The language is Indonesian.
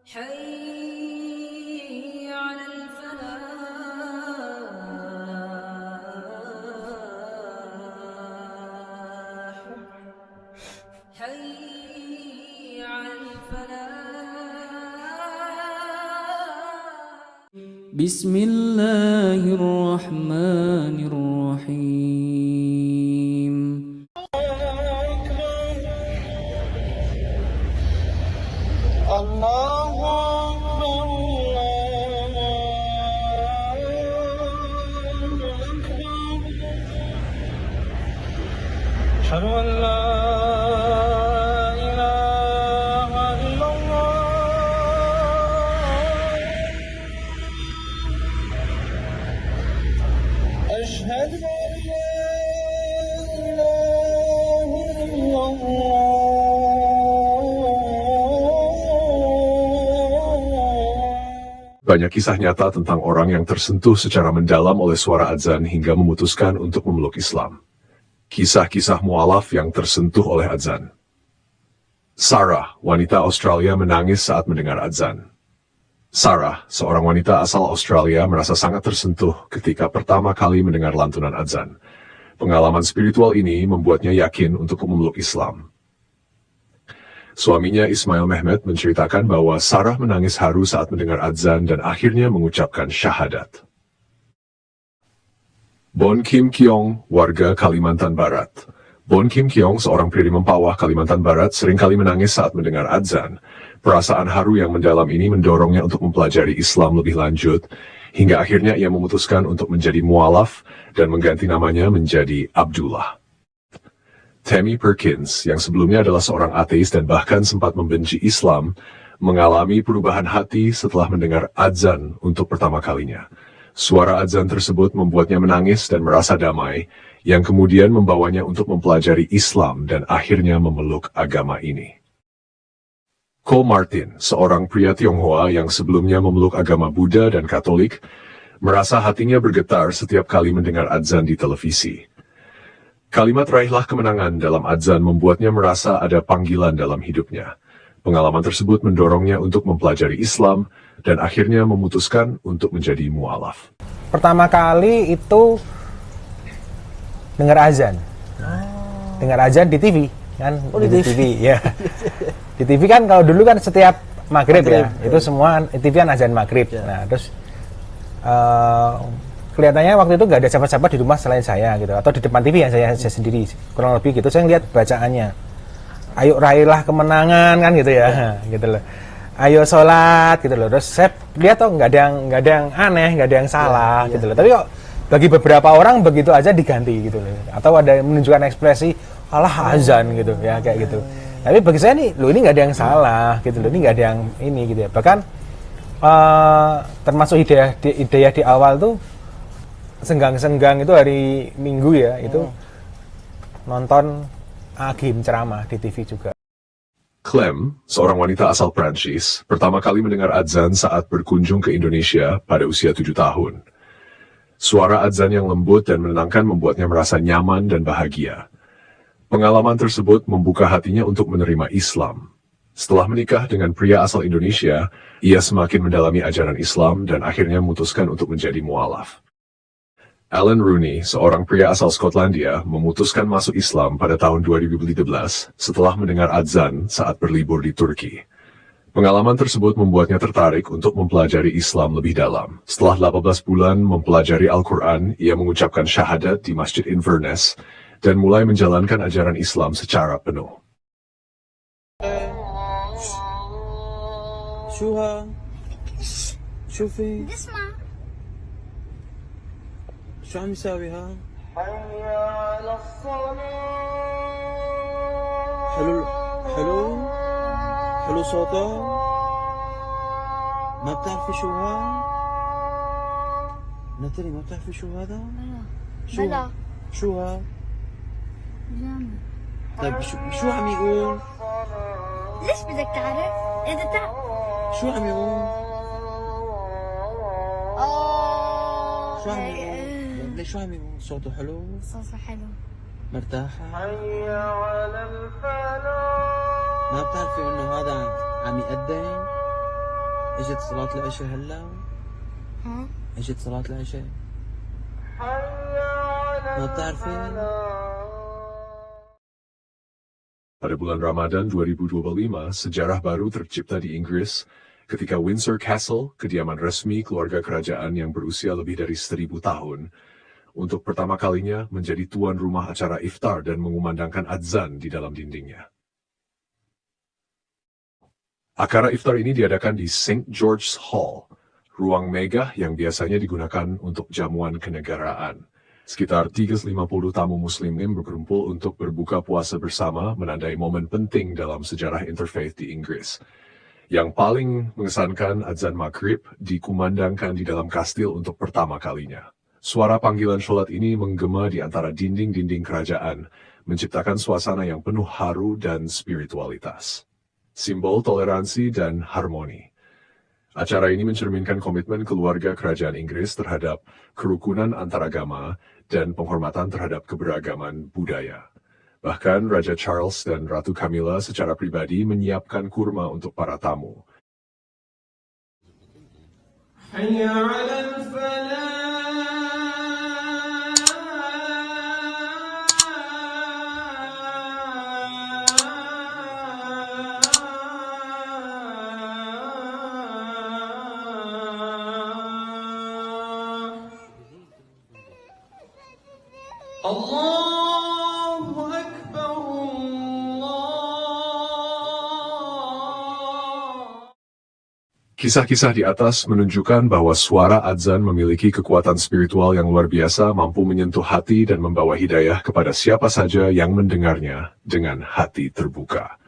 حي على الفلاح حي على الفلاح. بسم الله الرحمن الرحيم. الله أكبر أشهد أن لا إله إلا الله أشهد أن لا إله إلا الله. Banyak kisah nyata tentang orang yang tersentuh secara mendalam oleh suara adzan hingga memutuskan untuk memeluk Islam. Kisah-kisah mu'alaf yang tersentuh oleh adzan. Sarah, wanita Australia, menangis saat mendengar adzan. Sarah, seorang wanita asal Australia, merasa sangat tersentuh ketika pertama kali mendengar lantunan adzan. Pengalaman spiritual ini membuatnya yakin untuk memeluk Islam. Suaminya Ismail Mehmet menceritakan bahwa Sarah menangis haru saat mendengar adzan dan akhirnya mengucapkan syahadat. Bon Kim Kiong, warga Kalimantan Barat. Bon Kim Kiong, seorang pria di Mempawah, Kalimantan Barat, seringkali menangis saat mendengar adzan. Perasaan haru yang mendalam ini mendorongnya untuk mempelajari Islam lebih lanjut, hingga akhirnya ia memutuskan untuk menjadi mu'alaf dan mengganti namanya menjadi Abdullah. Tammy Perkins, yang sebelumnya adalah seorang ateis dan bahkan sempat membenci Islam, mengalami perubahan hati setelah mendengar adzan untuk pertama kalinya. Suara adzan tersebut membuatnya menangis dan merasa damai, yang kemudian membawanya untuk mempelajari Islam dan akhirnya memeluk agama ini. Cole Martin, seorang pria Tionghoa yang sebelumnya memeluk agama Buddha dan Katolik, merasa hatinya bergetar setiap kali mendengar adzan di televisi. Kalimat "raihlah kemenangan" dalam adzan membuatnya merasa ada panggilan dalam hidupnya. Pengalaman tersebut mendorongnya untuk mempelajari Islam dan akhirnya memutuskan untuk menjadi mu'alaf. Pertama kali itu dengar azan. Dengar azan di TV kan? Oh, di TV. Ya. Di TV kan kalau dulu kan setiap maghrib ya, itu semua TV kan azan maghrib. Ya. Nah, terus kelihatannya waktu itu nggak ada siapa-siapa di rumah selain saya gitu, atau di depan TV yang saya sendiri, kurang lebih gitu. Saya ngeliat bacaannya, ayo raihlah kemenangan kan gitu ya, gitu loh. Ayo sholat gitu loh. Terus saya lihat tuh nggak ada yang aneh, nggak ada yang salah gitu loh. Tapi kok bagi beberapa orang begitu aja diganti gitu loh, atau ada yang menunjukkan ekspresi alah azan gitu ya, kayak gitu. Tapi bagi saya nih, loh ini nggak ada yang salah gitu loh, ini nggak ada yang ini gitu ya. Bahkan termasuk hidayah di awal tuh, senggang-senggang itu hari Minggu ya, itu nonton Agim ceramah di TV juga. Clem, seorang wanita asal Prancis, pertama kali mendengar adzan saat berkunjung ke Indonesia pada usia 7 tahun. Suara adzan yang lembut dan menenangkan membuatnya merasa nyaman dan bahagia. Pengalaman tersebut membuka hatinya untuk menerima Islam. Setelah menikah dengan pria asal Indonesia, ia semakin mendalami ajaran Islam dan akhirnya memutuskan untuk menjadi mu'alaf. Alan Rooney, seorang pria asal Skotlandia, memutuskan masuk Islam pada tahun 2017 setelah mendengar adzan saat berlibur di Turki. Pengalaman tersebut membuatnya tertarik untuk mempelajari Islam lebih dalam. Setelah 18 bulan mempelajari Al-Quran, ia mengucapkan syahadat di Masjid Inverness dan mulai menjalankan ajaran Islam secara penuh. شو عم يساوي ها؟ حي على الصلاة. حلو حلو حلو صوته. ما بتعرفي شو ها؟ ناتالي ما بتعرفي شو هذا؟ شو بلا. شو ها؟ جامد. طيب شو عم يقول؟ ليش بدك تعرف؟ إذا تعرف. شو عم يقول؟ شو عم يقول؟ ليش شو عم يقول؟ صوته حلو؟ صوته حلو. مرتاحة؟ حي على الفلاح. ما بتعرفي انه هذا عم يقدم؟ اجت صلاة العشاء هلا؟ ها؟ اجت صلاة العشاء؟ ما بتعرفين؟ Pada bulan Ramadan 2025, sejarah baru tercipta di Inggris ketika Windsor Castle, kediaman resmi keluarga kerajaan yang berusia lebih dari 1000 tahun, untuk pertama kalinya menjadi tuan rumah acara iftar dan mengumandangkan adzan di dalam dindingnya. Acara iftar ini diadakan di St. George's Hall, ruang megah yang biasanya digunakan untuk jamuan kenegaraan. Sekitar 350 tamu muslim berkumpul untuk berbuka puasa bersama, menandai momen penting dalam sejarah interfaith di Inggris. Yang paling mengesankan, adzan maghrib dikumandangkan di dalam kastil untuk pertama kalinya. Suara panggilan sholat ini menggema di antara dinding-dinding kerajaan, menciptakan suasana yang penuh haru dan spiritualitas. Simbol toleransi dan harmoni. Acara ini mencerminkan komitmen keluarga kerajaan Inggris terhadap kerukunan antaragama dan penghormatan terhadap keberagaman budaya. Bahkan Raja Charles dan Ratu Camilla secara pribadi menyiapkan kurma untuk para tamu. Allahu Akbar, Kisah-kisah di atas menunjukkan bahwa suara adzan memiliki kekuatan spiritual yang luar biasa, mampu menyentuh hati dan membawa hidayah kepada siapa saja yang mendengarnya dengan hati terbuka.